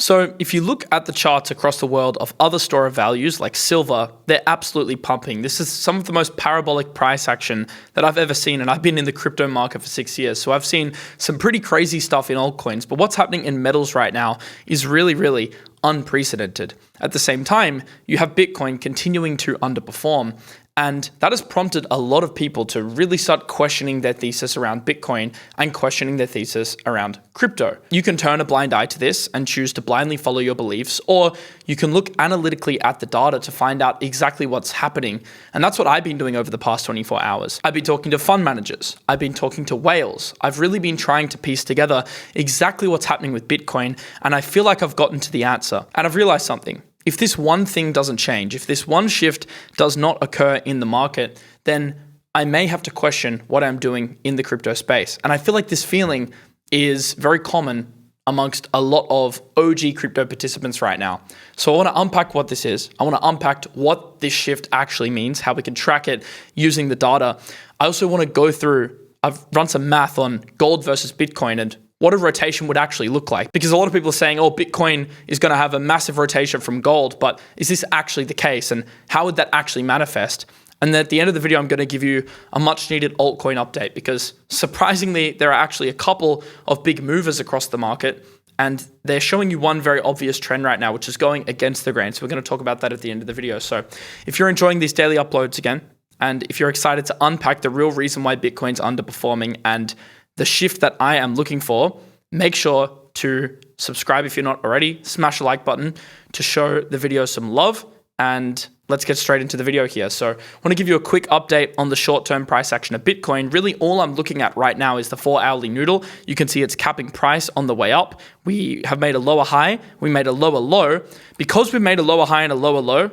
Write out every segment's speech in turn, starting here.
So if you look at the charts across the world of other store of values like silver, they're absolutely pumping. This is some of the most parabolic price action that I've ever seen, and I've been in the crypto market for 6 years. So I've seen some pretty crazy stuff in altcoins, but what's happening in metals right now is really, really unprecedented. At the same time, you have Bitcoin continuing to underperform. And that has prompted a lot of people to really start questioning their thesis around Bitcoin and questioning their thesis around crypto. You can turn a blind eye to this and choose to blindly follow your beliefs, or you can look analytically at the data to find out exactly what's happening. And that's what I've been doing over the past 24 hours. I've been talking to fund managers. I've been talking to whales. I've really been trying to piece together exactly what's happening with Bitcoin. And I feel like I've gotten to the answer. And I've realized something. If this one thing doesn't change, if this one shift does not occur in the market, then I may have to question what I'm doing in the crypto space. And I feel like this feeling is very common amongst a lot of OG crypto participants right now. So I want to unpack what this is. I want to unpack what this shift actually means, how we can track it using the data. I also want to go through, I've run some math on gold versus Bitcoin and what a rotation would actually look like. Because a lot of people are saying, oh, Bitcoin is going to have a massive rotation from gold, but is this actually the case? And how would that actually manifest? And then at the end of the video, I'm going to give you a much needed altcoin update because surprisingly, there are actually a couple of big movers across the market and they're showing you one very obvious trend right now, which is going against the grain. So we're going to talk about that at the end of the video. So if you're enjoying these daily uploads again, and if you're excited to unpack the real reason why Bitcoin's underperforming and the shift that I am looking for, make sure to subscribe if you're not already, smash the like button to show the video some love, and let's get straight into the video here. So I want to give you a quick update on the short-term price action of Bitcoin. Really all I'm looking at right now is the 4-hourly noodle. You can see it's capping price on the way up. We have made a lower high, we made a lower low. Because we've made a lower high and a lower low,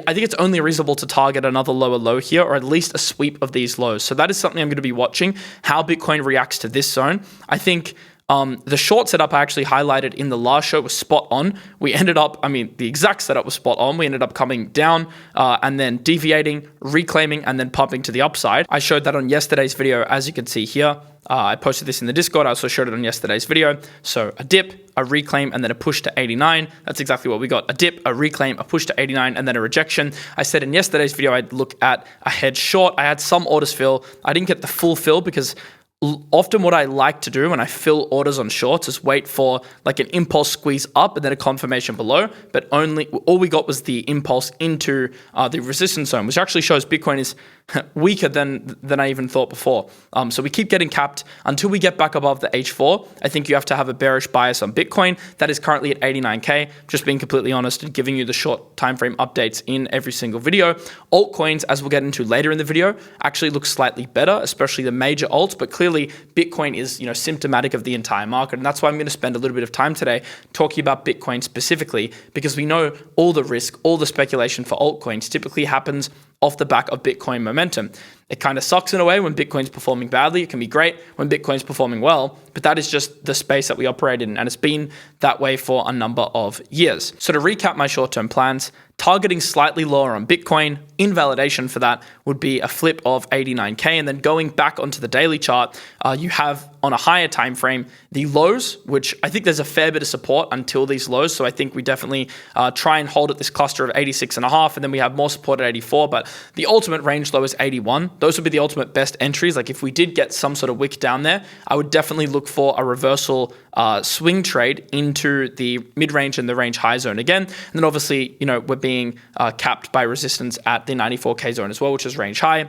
I think it's only reasonable to target another lower low here, or at least a sweep of these lows. So that is something I'm going to be watching, how Bitcoin reacts to this zone. I think the short setup I actually highlighted in the last show was spot on. We ended up, the exact setup was spot on. We ended up coming down and then deviating, reclaiming, and then pumping to the upside. I showed that on yesterday's video, as you can see here. I posted this in the Discord. I also showed it on yesterday's video. So a dip, a reclaim, and then a push to 89. That's exactly what we got. A dip, a reclaim, a push to 89, and then a rejection. I said in yesterday's video, I'd look at a head short. I had some orders fill. I didn't get the full fill because often what I like to do when I fill orders on shorts is wait for like an impulse squeeze up and then a confirmation below, but all we got was the impulse into the resistance zone, which actually shows Bitcoin is weaker than I even thought before. So we keep getting capped until we get back above the H4. I think you have to have a bearish bias on Bitcoin. That is currently at 89K. Just being completely honest and giving you the short time frame updates in every single video. Altcoins, as we'll get into later in the video, actually look slightly better, especially the major alts, but clearly Bitcoin is symptomatic of the entire market. And that's why I'm going to spend a little bit of time today talking about Bitcoin specifically, because we know all the risk, all the speculation for altcoins typically happens off the back of Bitcoin momentum. It kind of sucks in a way when Bitcoin's performing badly. It can be great when Bitcoin's performing well, but that is just the space that we operate in, and it's been that way for a number of years. So to recap my short-term plans, targeting slightly lower on Bitcoin, invalidation for that would be a flip of 89K, and then going back onto the daily chart, you have on a higher time frame the lows, which I think there's a fair bit of support until these lows. So I think we definitely try and hold at this cluster of 86.5, and then we have more support at 84, but the ultimate range low is 81. Those would be the ultimate best entries. Like if we did get some sort of wick down there, I would definitely look for a reversal swing trade into the mid-range and the range high zone again. And then obviously, we're being capped by resistance at the 94K zone as well, which is range high.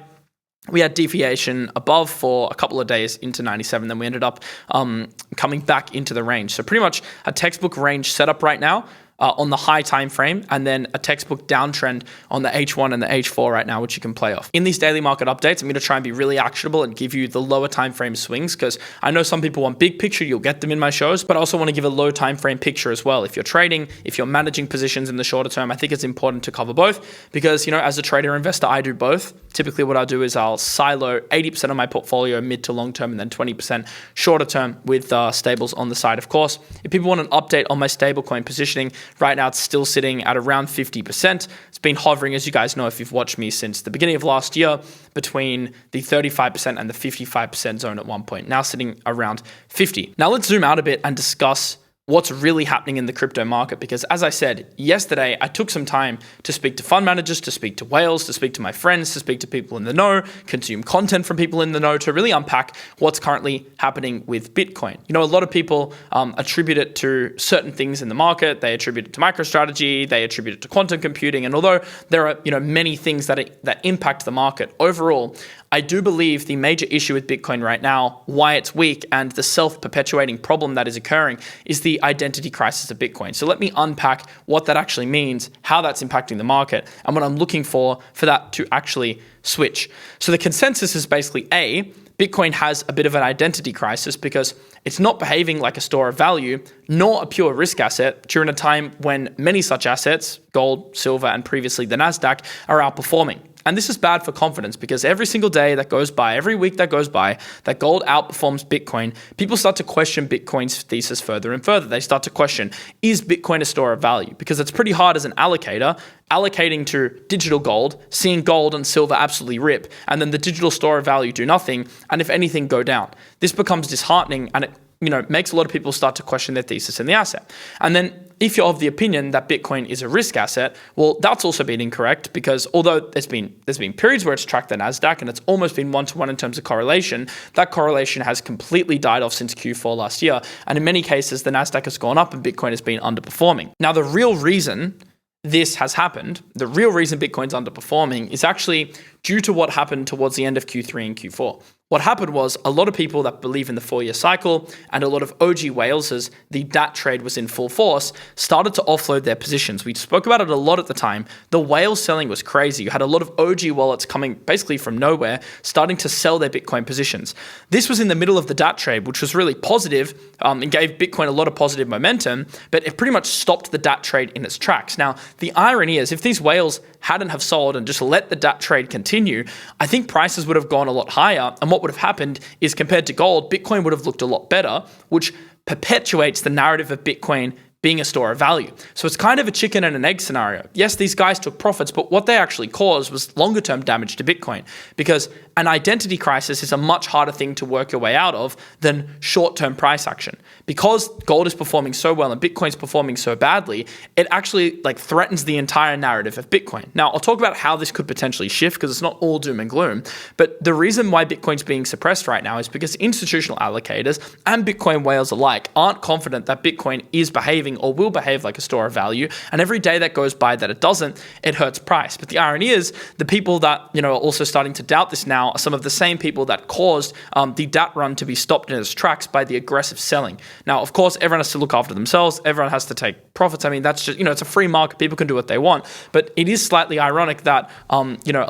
We had deviation above for a couple of days into 97, then we ended up coming back into the range. So pretty much a textbook range setup right now. On the high time frame, and then a textbook downtrend on the H1 and the H4 right now, which you can play off. In these daily market updates, I'm going to try and be really actionable and give you the lower time frame swings, because I know some people want big picture, you'll get them in my shows, but I also want to give a low time frame picture as well. If you're trading, if you're managing positions in the shorter term, I think it's important to cover both, because as a trader investor, I do both. Typically what I'll do is I'll silo 80% of my portfolio mid to long term and then 20% shorter term with stables on the side, of course. If people want an update on my stablecoin positioning, right now, it's still sitting at around 50%. It's been hovering, as you guys know, if you've watched me since the beginning of last year, between the 35% and the 55% zone at one point, now sitting around 50. Now let's zoom out a bit and discuss what's really happening in the crypto market. Because as I said yesterday, I took some time to speak to fund managers, to speak to whales, to speak to my friends, to speak to people in the know, consume content from people in the know, to really unpack what's currently happening with Bitcoin. You know, a lot of people attribute it to certain things in the market. They attribute it to MicroStrategy, they attribute it to quantum computing. And although there are, many things that impact the market, overall, I do believe the major issue with Bitcoin right now, why it's weak, and the self-perpetuating problem that is occurring is the identity crisis of Bitcoin. So let me unpack what that actually means, how that's impacting the market, and what I'm looking for that to actually switch. So the consensus is basically A, Bitcoin has a bit of an identity crisis because it's not behaving like a store of value, nor a pure risk asset during a time when many such assets, gold, silver, and previously the Nasdaq, are outperforming. And this is bad for confidence because every single day that goes by, every week that goes by, that gold outperforms Bitcoin, people start to question Bitcoin's thesis further and further. They start to question, is Bitcoin a store of value? Because it's pretty hard as an allocator, allocating to digital gold, seeing gold and silver absolutely rip, and then the digital store of value do nothing, and if anything, go down. This becomes disheartening, and it makes a lot of people start to question their thesis in the asset. And then if you're of the opinion that Bitcoin is a risk asset, well, that's also been incorrect because although there's been periods where it's tracked the Nasdaq and it's almost been one-to-one in terms of correlation, that correlation has completely died off since Q4 last year. And in many cases, the Nasdaq has gone up and Bitcoin has been underperforming. Now, the real reason this has happened, the real reason Bitcoin's underperforming is actually due to what happened towards the end of Q3 and Q4. What happened was a lot of people that believe in the 4-year cycle and a lot of OG whales as the DAT trade was in full force started to offload their positions. We spoke about it a lot at the time. The whale selling was crazy. You had a lot of OG wallets coming basically from nowhere, starting to sell their Bitcoin positions. This was in the middle of the DAT trade, which was really positive and gave Bitcoin a lot of positive momentum, but it pretty much stopped the DAT trade in its tracks. Now, the irony is if these whales hadn't have sold and just let the DAT trade continue, I think prices would have gone a lot higher. And what would have happened is compared to gold, Bitcoin would have looked a lot better, which perpetuates the narrative of Bitcoin being a store of value. So it's kind of a chicken and an egg scenario. Yes, these guys took profits, but what they actually caused was longer term damage to Bitcoin because an identity crisis is a much harder thing to work your way out of than short-term price action. Because gold is performing so well and Bitcoin's performing so badly, it actually threatens the entire narrative of Bitcoin. Now, I'll talk about how this could potentially shift because it's not all doom and gloom, but the reason why Bitcoin's being suppressed right now is because institutional allocators and Bitcoin whales alike aren't confident that Bitcoin is behaving or will behave like a store of value. And every day that goes by that it doesn't, it hurts price. But the irony is the people that, are also starting to doubt this now are some of the same people that caused the DAT run to be stopped in its tracks by the aggressive selling. Now, of course, everyone has to look after themselves. Everyone has to take profits. I mean, that's just, it's a free market. People can do what they want. But it is slightly ironic that, a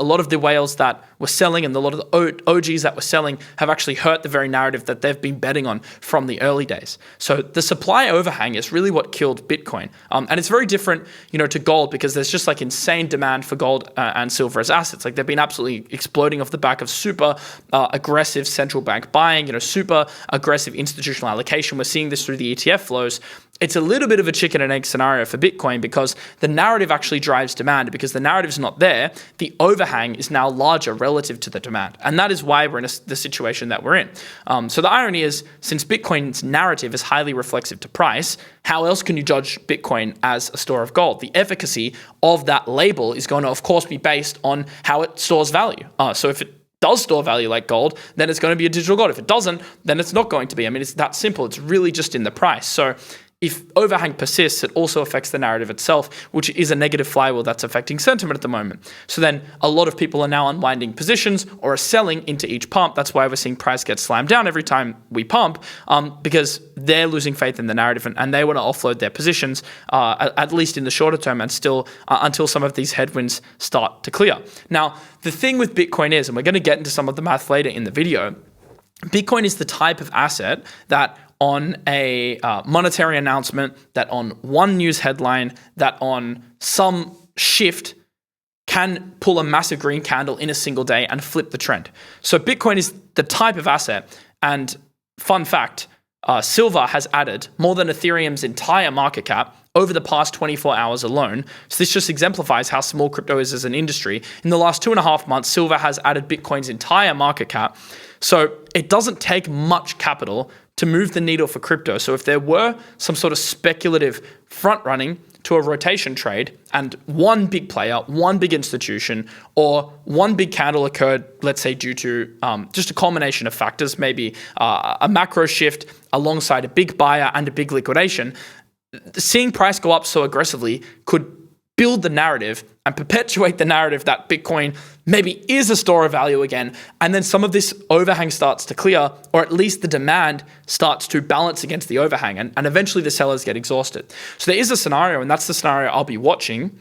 lot of the whales that were selling and a lot of the OGs that were selling have actually hurt the very narrative that they've been betting on from the early days. So the supply overhang is really what killed Bitcoin. And it's very different, to gold because there's just insane demand for gold and silver as assets. They've been absolutely exploding off the back of super aggressive central bank buying, super aggressive institutional allocation. We're seeing this through the ETF flows. It's a little bit of a chicken and egg scenario for Bitcoin because the narrative actually drives demand. Because the narrative is not there, the overhang is now larger relative to the demand. And that is why we're in the situation that we're in. So the irony is, since Bitcoin's narrative is highly reflexive to price, how else can you judge Bitcoin as a store of gold? The efficacy of that label is going to, of course, be based on how it stores value. So if it does store value like gold, then it's going to be a digital gold. If it doesn't, then it's not going to be. I mean, it's that simple. It's really just in the price. So if overhang persists, it also affects the narrative itself, which is a negative flywheel that's affecting sentiment at the moment. So then a lot of people are now unwinding positions or are selling into each pump. That's why we're seeing price get slammed down every time we pump, because they're losing faith in the narrative and they want to offload their positions, at least in the shorter term and still until some of these headwinds start to clear. Now, the thing with Bitcoin is, and we're going to get into some of the math later in the video, Bitcoin is the type of asset that on a monetary announcement, that on one news headline, that on some shift can pull a massive green candle in a single day and flip the trend. So Bitcoin is the type of asset, and fun fact, silver has added more than Ethereum's entire market cap over the past 24 hours alone. So this just exemplifies how small crypto is as an industry. In the last 2.5 months, silver has added Bitcoin's entire market cap. So it doesn't take much capital to move the needle for crypto. So if there were some sort of speculative front running to a rotation trade and one big player, one big institution, or one big candle occurred, let's say due to just a culmination of factors, maybe a macro shift alongside a big buyer and a big liquidation, seeing price go up so aggressively could build the narrative and perpetuate the narrative that Bitcoin maybe is a store of value again. And then some of this overhang starts to clear, or at least the demand starts to balance against the overhang, and eventually the sellers get exhausted. So there is a scenario, and that's the scenario I'll be watching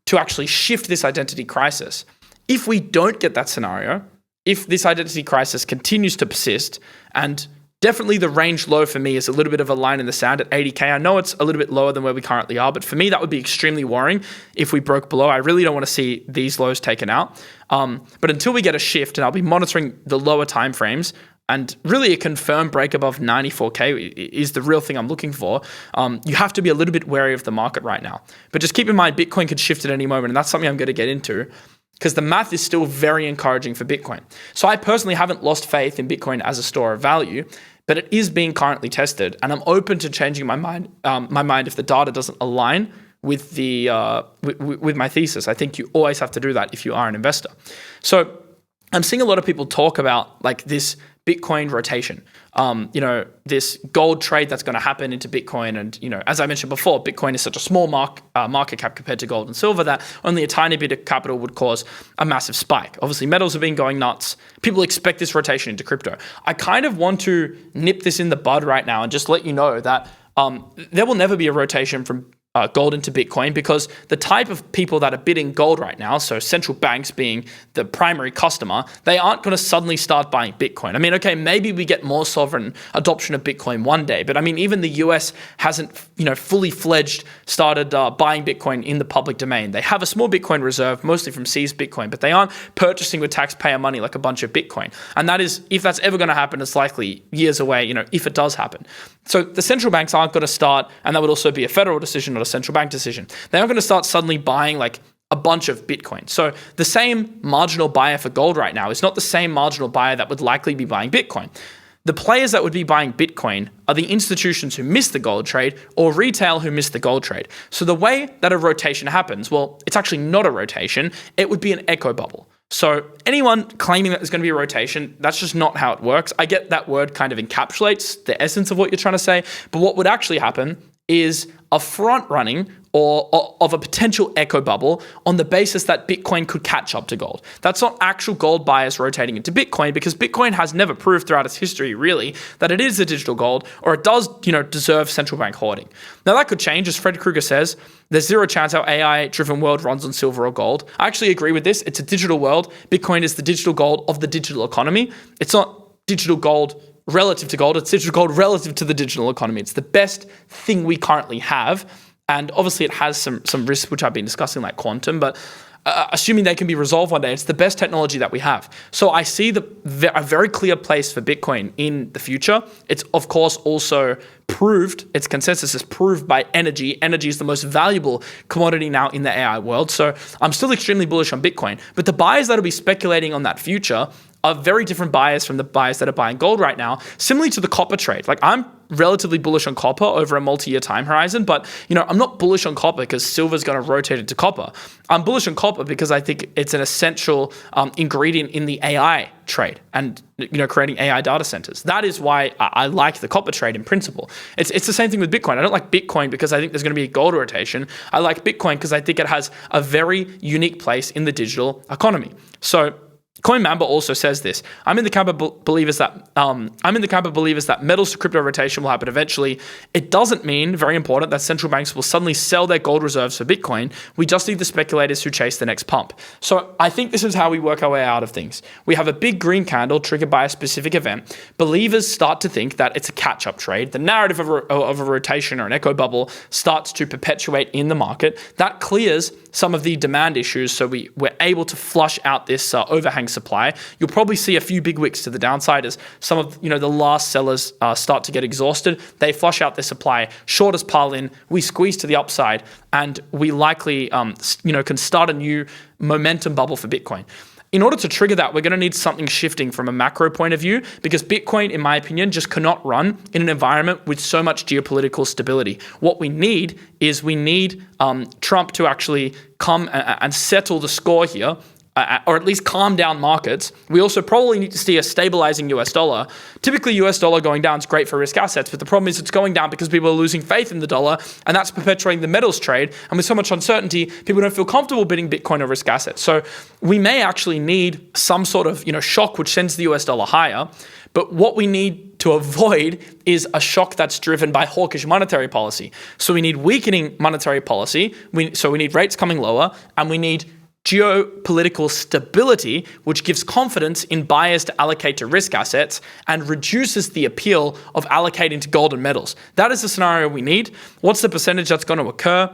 to actually shift this identity crisis. If we don't get that scenario, if this identity crisis continues to persist, and definitely the range low for me is a little bit of a line in the sand at 80K. I know it's a little bit lower than where we currently are, but for me, that would be extremely worrying if we broke below. I really don't want to see these lows taken out. But until we get a shift, and I'll be monitoring the lower time frames, and really a confirmed break above 94K is the real thing I'm looking for. You have to be a little bit wary of the market right now. But just keep in mind, Bitcoin could shift at any moment, and that's something I'm going to get into, because the math is still very encouraging for Bitcoin. So I personally haven't lost faith in Bitcoin as a store of value, but it is being currently tested, and I'm open to changing my mind if the data doesn't align with the with my thesis. I think you always have to do that if you are an investor. So I'm seeing a lot of people talk about like this Bitcoin rotation, this gold trade that's going to happen into Bitcoin. And, as I mentioned before, Bitcoin is such a small market cap compared to gold and silver that only a tiny bit of capital would cause a massive spike. Obviously, metals have been going nuts. People expect this rotation into crypto. I kind of want to nip this in the bud right now and just let you know that there will never be a rotation from gold into Bitcoin, because the type of people that are bidding gold right now, so central banks being the primary customer, they aren't going to suddenly start buying Bitcoin. I mean, okay, maybe we get more sovereign adoption of Bitcoin one day, but I mean, even the US hasn't, fully fledged started buying Bitcoin in the public domain. They have a small Bitcoin reserve, mostly from seized Bitcoin, but they aren't purchasing with taxpayer money like a bunch of Bitcoin. And that is, if that's ever going to happen, it's likely years away, if it does happen. So the central banks aren't going to start, and that would also be a federal decision, not a central bank decision. They aren't going to start suddenly buying like a bunch of Bitcoin. So the same marginal buyer for gold right now is not the same marginal buyer that would likely be buying Bitcoin. The players that would be buying Bitcoin are the institutions who missed the gold trade or retail who missed the gold trade. So the way that a rotation happens, well, it's actually not a rotation. It would be an echo bubble. So anyone claiming that there's going to be a rotation, that's just not how it works. I get that word kind of encapsulates the essence of what you're trying to say, but what would actually happen is a front running or of a potential echo bubble on the basis that Bitcoin could catch up to gold. That's not actual gold buyers rotating into Bitcoin, because Bitcoin has never proved throughout its history really that it is a digital gold, or it does, deserve central bank hoarding. Now that could change. As Fred Krueger says, there's zero chance our AI-driven world runs on silver or gold. I actually agree with this. It's a digital world. Bitcoin is the digital gold of the digital economy. It's not digital gold relative to gold. It's digital gold relative to the digital economy. It's the best thing we currently have. And obviously it has some risks, which I've been discussing, like quantum, but assuming they can be resolved one day, it's the best technology that we have. So I see a very clear place for Bitcoin in the future. It's, of course, also proved, its consensus is proved by energy. Energy is the most valuable commodity now in the AI world. So I'm still extremely bullish on Bitcoin. But the buyers that will be speculating on that future are very different buyers from the buyers that are buying gold right now, similarly to the copper trade. Like, I'm relatively bullish on copper over a multi-year time horizon, but I'm not bullish on copper because silver's going to rotate into copper. I'm bullish on copper because I think it's an essential ingredient in the AI trade and creating AI data centers. That is why I like the copper trade in principle. It's the same thing with Bitcoin. I don't like Bitcoin because I think there's going to be a gold rotation. I like Bitcoin because I think it has a very unique place in the digital economy. So CoinMamba also says this. I'm in the camp of believers that metals to crypto rotation will happen eventually. It doesn't mean, very important, that central banks will suddenly sell their gold reserves for Bitcoin. We just need the speculators who chase the next pump. So I think this is how we work our way out of things. We have a big green candle triggered by a specific event. Believers start to think that it's a catch-up trade. The narrative of a rotation or an echo bubble starts to perpetuate in the market. That clears some of the demand issues, so we're able to flush out this overhang supply. You'll probably see a few big wicks to the downside as some of the last sellers start to get exhausted. They flush out their supply, shorters pile in, we squeeze to the upside, and we likely can start a new momentum bubble for Bitcoin. In order to trigger that, we're going to need something shifting from a macro point of view, because Bitcoin, in my opinion, just cannot run in an environment with so much geopolitical stability. What we need is Trump to actually come and settle the score here, or at least calm down markets. We also probably need to see a stabilizing US dollar. Typically, US dollar going down is great for risk assets, but the problem is it's going down because people are losing faith in the dollar, and that's perpetuating the metals trade. And with so much uncertainty, people don't feel comfortable bidding Bitcoin or risk assets. So we may actually need some sort of shock which sends the US dollar higher. But what we need to avoid is a shock that's driven by hawkish monetary policy. So we need weakening monetary policy. So we need rates coming lower, and we need geopolitical stability, which gives confidence in buyers to allocate to risk assets and reduces the appeal of allocating to gold and metals. That is the scenario we need. What's the percentage that's going to occur?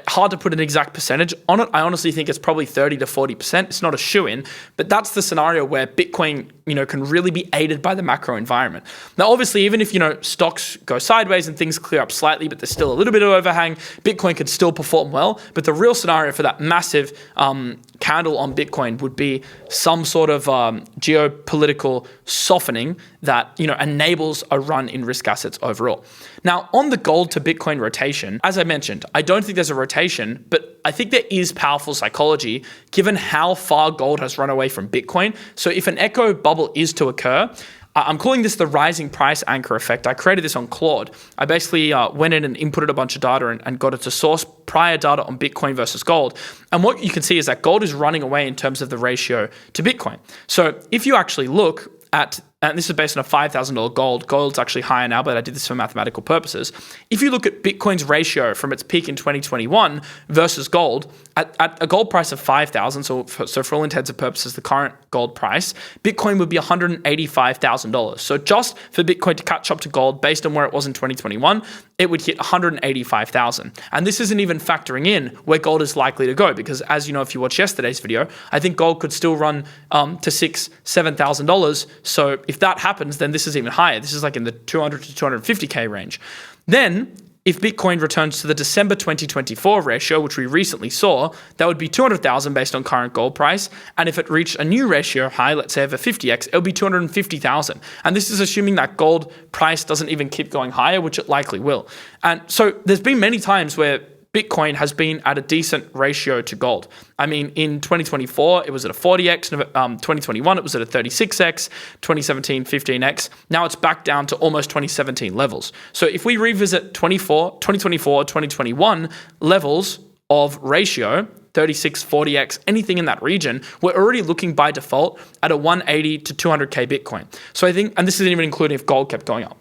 Hard to put an exact percentage on it. I honestly think it's probably 30 to 40%. It's not a shoo-in, but that's the scenario where Bitcoin, can really be aided by the macro environment. Now, obviously, even if, stocks go sideways and things clear up slightly, but there's still a little bit of overhang, Bitcoin could still perform well. But the real scenario for that massive candle on Bitcoin would be some sort of geopolitical softening that, enables a run in risk assets overall. Now, on the gold to Bitcoin rotation, as I mentioned, I don't think there's a rotation, but I think there is powerful psychology given how far gold has run away from Bitcoin. So if an echo bubble is to occur, I'm calling this the rising price anchor effect. I created this on Claude. I basically went in and inputted a bunch of data and got it to source prior data on Bitcoin versus gold. And what you can see is that gold is running away in terms of the ratio to Bitcoin. So if you actually look at, and this is based on a $5,000 gold's actually higher now, but I did this for mathematical purposes. If you look at Bitcoin's ratio from its peak in 2021 versus gold, at a gold price of 5,000, so for all intents and purposes, the current gold price, Bitcoin would be $185,000. So just for Bitcoin to catch up to gold based on where it was in 2021, it would hit 185,000. And this isn't even factoring in where gold is likely to go, because as you know, if you watched yesterday's video, I think gold could still run to $6,000-$7,000. So if that happens, then this is even higher. This is like in the 200 to 250K range. Then if Bitcoin returns to the December 2024 ratio, which we recently saw, that would be 200,000 based on current gold price. And if it reached a new ratio high, let's say of a 50x, it would be 250,000. And this is assuming that gold price doesn't even keep going higher, which it likely will. And so there's been many times where Bitcoin has been at a decent ratio to gold. I mean, in 2024, it was at a 40x. 2021, it was at a 36x. 2017, 15x. Now it's back down to almost 2017 levels. So if we revisit 2024, 2021 levels of ratio, 36, 40x, anything in that region, we're already looking by default at a 180 to 200K Bitcoin. So I think, and this isn't even including if gold kept going up.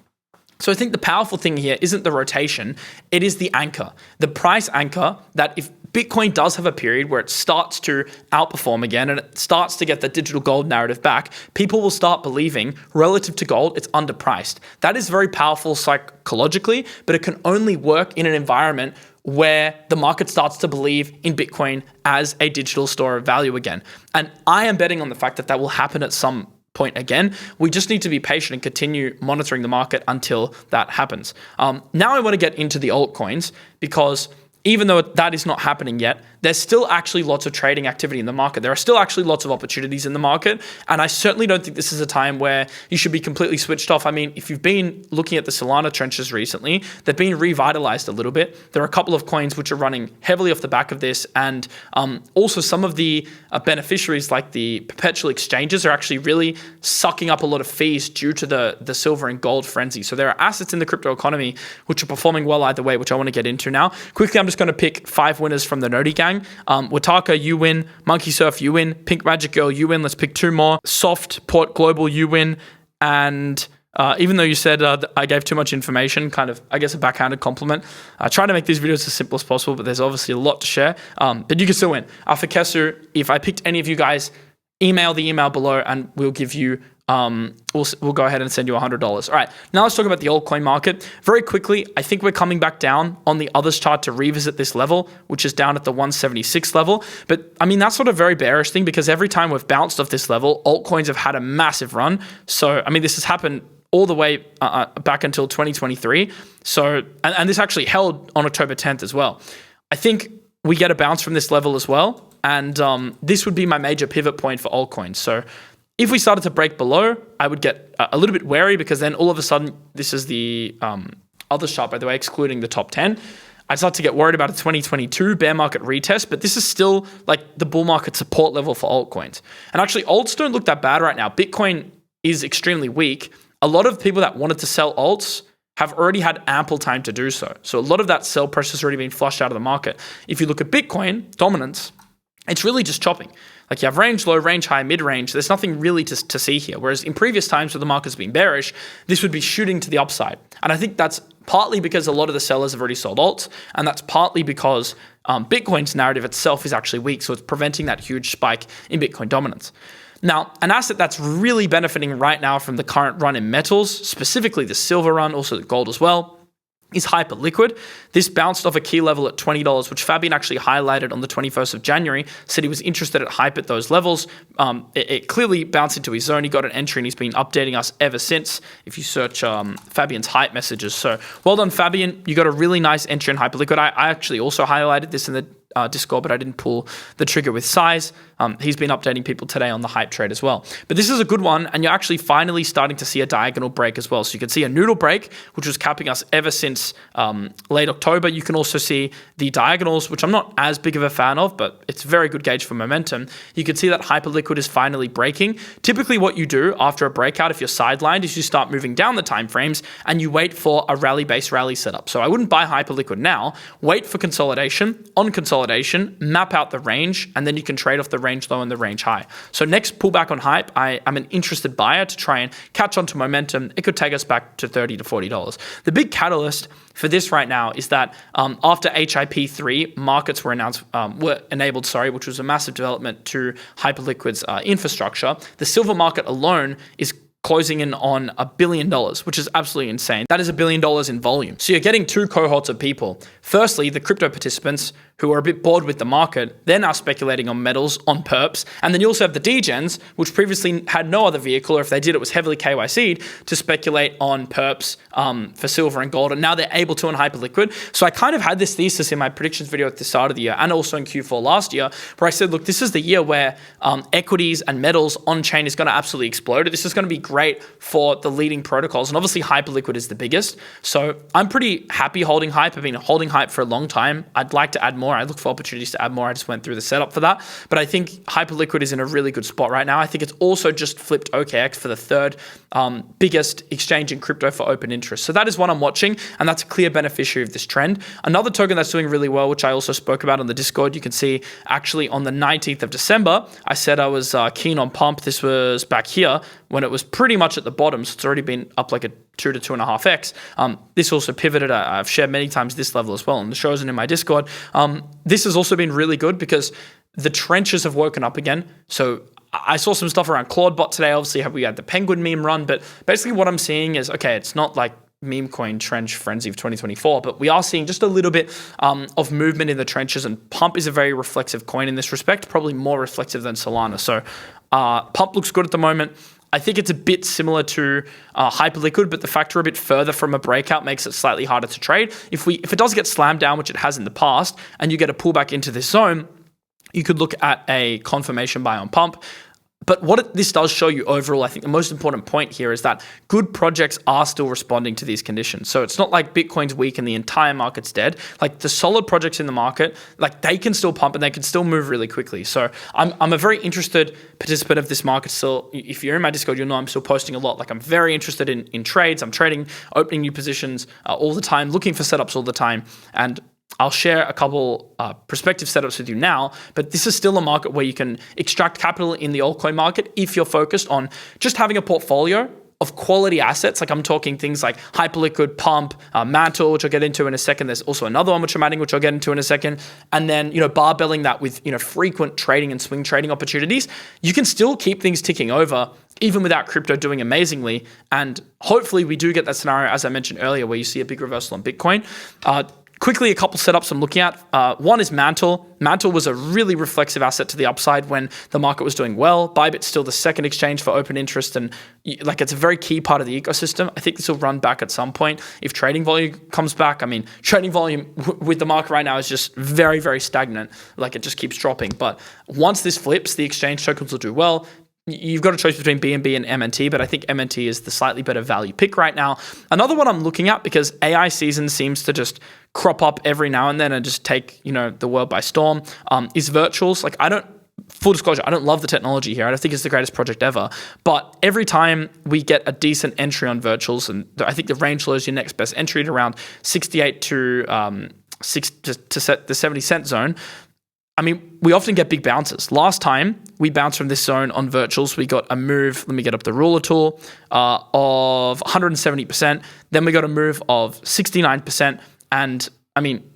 So I think the powerful thing here isn't the rotation, it is the anchor, the price anchor, that if Bitcoin does have a period where it starts to outperform again and it starts to get the digital gold narrative back, people will start believing relative to gold, it's underpriced. That is very powerful psychologically, but it can only work in an environment where the market starts to believe in Bitcoin as a digital store of value again. And I am betting on the fact that that will happen at some point again. We just need to be patient and continue monitoring the market until that happens. Now I want to get into the altcoins, because even though that is not happening yet, there's still actually lots of trading activity in the market. There are still actually lots of opportunities in the market. And I certainly don't think this is a time where you should be completely switched off. I mean, if you've been looking at the Solana trenches recently, they've been revitalized a little bit. There are a couple of coins which are running heavily off the back of this. And also some of the beneficiaries, like the perpetual exchanges, are actually really sucking up a lot of fees due to the silver and gold frenzy. So there are assets in the crypto economy which are performing well either way, which I want to get into now. Quickly, I'm just going to pick 5 winners from the Noti gang. Wataka, you win. Monkey Surf, you win. Pink Magic Girl, you win. Let's pick 2 more. Soft Port Global, you win. And even though you said I gave too much information, kind of, I guess, a backhanded compliment. I try to make these videos as simple as possible, but there's obviously a lot to share. But you can still win. For Kesu, if I picked any of you guys, email the email below and we'll give you we'll go ahead and send you $100. All right, now let's talk about the altcoin market. Very quickly, I think we're coming back down on the others chart to revisit this level, which is down at the 176 level. But I mean, that's not a very bearish thing, because every time we've bounced off this level, altcoins have had a massive run. So, I mean, this has happened all the way back until 2023. So, and this actually held on October 10th as well. I think we get a bounce from this level as well. And this would be my major pivot point for altcoins. So if we started to break below, I would get a little bit wary, because then all of a sudden, this is the other chart, by the way, excluding the top 10. I'd start to get worried about a 2022 bear market retest, but this is still like the bull market support level for altcoins. And actually, alts don't look that bad right now. Bitcoin is extremely weak. A lot of people that wanted to sell alts have already had ample time to do so. So a lot of that sell pressure has already been flushed out of the market. If you look at Bitcoin dominance, it's really just chopping. Like you have range low, range high, mid-range. There's nothing really to see here. Whereas in previous times where the market's been bearish, this would be shooting to the upside. And I think that's partly because a lot of the sellers have already sold alts, and that's partly because Bitcoin's narrative itself is actually weak, so it's preventing that huge spike in Bitcoin dominance. Now, an asset that's really benefiting right now from the current run in metals, specifically the silver run, also the gold as well, is Hyperliquid. This bounced off a key level at $20, which Fabian actually highlighted on the 21st of January, said he was interested at Hype at those levels. It clearly bounced into his zone. He got an entry and he's been updating us ever since, if you search Fabian's Hype messages. So well done, Fabian. You got a really nice entry in Hyperliquid. I actually also highlighted this in the Discord, but I didn't pull the trigger with size. He's been updating people today on the hype trade as well. But this is a good one, and you're actually finally starting to see a diagonal break as well. So you can see a noodle break, which was capping us ever since late October. You can also see the diagonals, which I'm not as big of a fan of, but it's a very good gauge for momentum. You can see that Hyperliquid is finally breaking. Typically what you do after a breakout, if you're sidelined, is you start moving down the time frames and you wait for a rally-based rally setup. So I wouldn't buy Hyperliquid now. Wait for consolidation. On consolidation, map out the range, and then you can trade off the range low and the range high. So next pullback on hype, I'm an interested buyer to try and catch on to momentum. It could take us back to $30 to $40. The big catalyst for this right now is that after HIP3, markets were enabled, which was a massive development to Hyperliquid's infrastructure. The silver market alone is closing in on $1 billion, which is absolutely insane. That is $1 billion in volume. So you're getting two cohorts of people. Firstly, the crypto participants who are a bit bored with the market. They're now speculating on metals, on perps. And then you also have the degens, which previously had no other vehicle, or if they did, it was heavily KYC'd, to speculate on perps for silver and gold. And now they're able to on Hyperliquid. So I kind of had this thesis in my predictions video at the start of the year, and also in Q4 last year, where I said, look, this is the year where equities and metals on-chain is going to absolutely explode. This is going to be great for the leading protocols. And obviously Hyperliquid is the biggest. So I'm pretty happy holding hype. I've been holding hype for a long time. I'd like to add more. I look for opportunities to add more. I just went through the setup for that. But I think Hyperliquid is in a really good spot right now. I think it's also just flipped OKX for the third biggest exchange in crypto for open interest. So that is what I'm watching, and that's a clear beneficiary of this trend. Another token that's doing really well, which I also spoke about on the Discord, you can see actually on the 19th of December, I said I was keen on pump. This was back here when it was pretty much at the bottom. So it's already been up like a 2 to 2.5x. This also pivoted. I've shared many times this level as well, and the shows and in my Discord. This has also been really good because the trenches have woken up again. So I saw some stuff around Claudebot today. Obviously, we had the Penguin meme run, but basically what I'm seeing is, okay, it's not like meme coin trench frenzy of 2024, but we are seeing just a little bit of movement in the trenches, and Pump is a very reflexive coin in this respect, probably more reflective than Solana. So Pump looks good at the moment. I think it's a bit similar to Hyperliquid, but the fact we're a bit further from a breakout makes it slightly harder to trade. If it does get slammed down, which it has in the past, and you get a pullback into this zone, you could look at a confirmation buy on Pump. But what this does show you overall, I think the most important point here is that good projects are still responding to these conditions. So it's not like Bitcoin's weak and the entire market's dead. Like the solid projects in the market, like they can still pump and they can still move really quickly. So I'm a very interested participant of this market still. If you're in my Discord, you'll know I'm still posting a lot. Like I'm very interested in trades. I'm trading, opening new positions all the time, looking for setups all the time. And I'll share a couple prospective setups with you now, but this is still a market where you can extract capital in the altcoin market if you're focused on just having a portfolio of quality assets. Like I'm talking things like Hyperliquid, Pump, Mantle, which I'll get into in a second. There's also another one which I'm adding, which I'll get into in a second. And then, barbelling that with, frequent trading and swing trading opportunities. You can still keep things ticking over even without crypto doing amazingly. And hopefully we do get that scenario, as I mentioned earlier, where you see a big reversal on Bitcoin. Quickly, a couple setups I'm looking at. One is Mantle. Mantle was a really reflexive asset to the upside when the market was doing well. Bybit's still the second exchange for open interest, and like it's a very key part of the ecosystem. I think this will run back at some point if trading volume comes back. I mean, trading volume with the market right now is just very, very stagnant. Like it just keeps dropping. But once this flips, the exchange tokens will do well. You've got a choice between BNB and MNT, but I think MNT is the slightly better value pick right now. Another one I'm looking at, because AI season seems to just crop up every now and then and just take, the world by storm, is Virtuals. Like full disclosure, I don't love the technology here. I don't think it's the greatest project ever. But every time we get a decent entry on Virtuals, and I think the range low is your next best entry at around 68 to set the 70 cent zone. I mean, we often get big bounces. Last time we bounced from this zone on Virtuals, we got a move, let me get up the ruler tool, of 170%. Then we got a move of 69%. And I mean,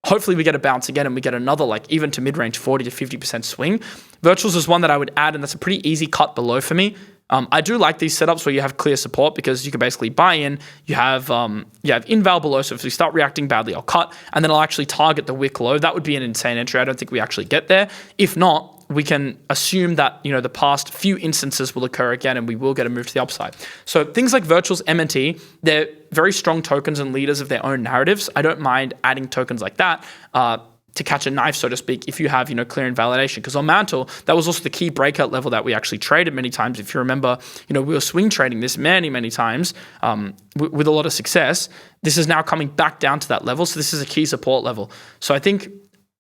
hopefully we get a bounce again and we get another even to mid-range 40 to 50% swing. Virtuals is one that I would add, and that's a pretty easy cut below for me. I do like these setups where you have clear support, because you can basically buy in, you have inval below, so if we start reacting badly, I'll cut, and then I'll actually target the wick low. That would be an insane entry. I don't think we actually get there. If not, we can assume that the past few instances will occur again and we will get a move to the upside. So things like Virtuals, MNT, they're very strong tokens and leaders of their own narratives. I don't mind adding tokens like that to catch a knife, so to speak, if you have, clear invalidation. Because on Mantle, that was also the key breakout level that we actually traded many times. If you remember, we were swing trading this many, many times with a lot of success. This is now coming back down to that level. So this is a key support level. So I think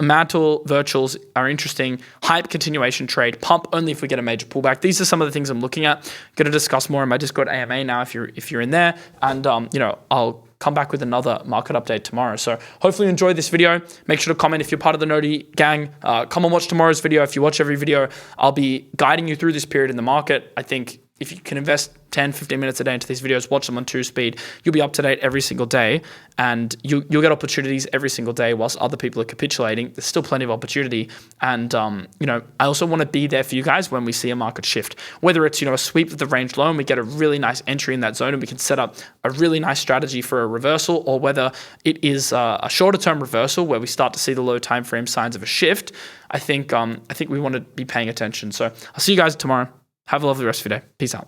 Mantle, Virtuals are interesting. Hype, continuation trade. Pump only if we get a major pullback. These are some of the things I'm looking at. Going to discuss more in my Discord AMA now if you're in there. And, I'll come back with another market update tomorrow. So hopefully you enjoyed this video. Make sure to comment if you're part of the Noti gang. Come and watch tomorrow's video. If you watch every video, I'll be guiding you through this period in the market. I think if you can invest 10, 15 minutes a day into these videos, watch them on 2-speed, you'll be up to date every single day, and you'll get opportunities every single day whilst other people are capitulating. There's still plenty of opportunity. And, I also want to be there for you guys when we see a market shift, whether it's, a sweep of the range low and we get a really nice entry in that zone and we can set up a really nice strategy for a reversal, or whether it is a shorter term reversal where we start to see the low time frame signs of a shift. I think we want to be paying attention. So I'll see you guys tomorrow. Have a lovely rest of your day. Peace out.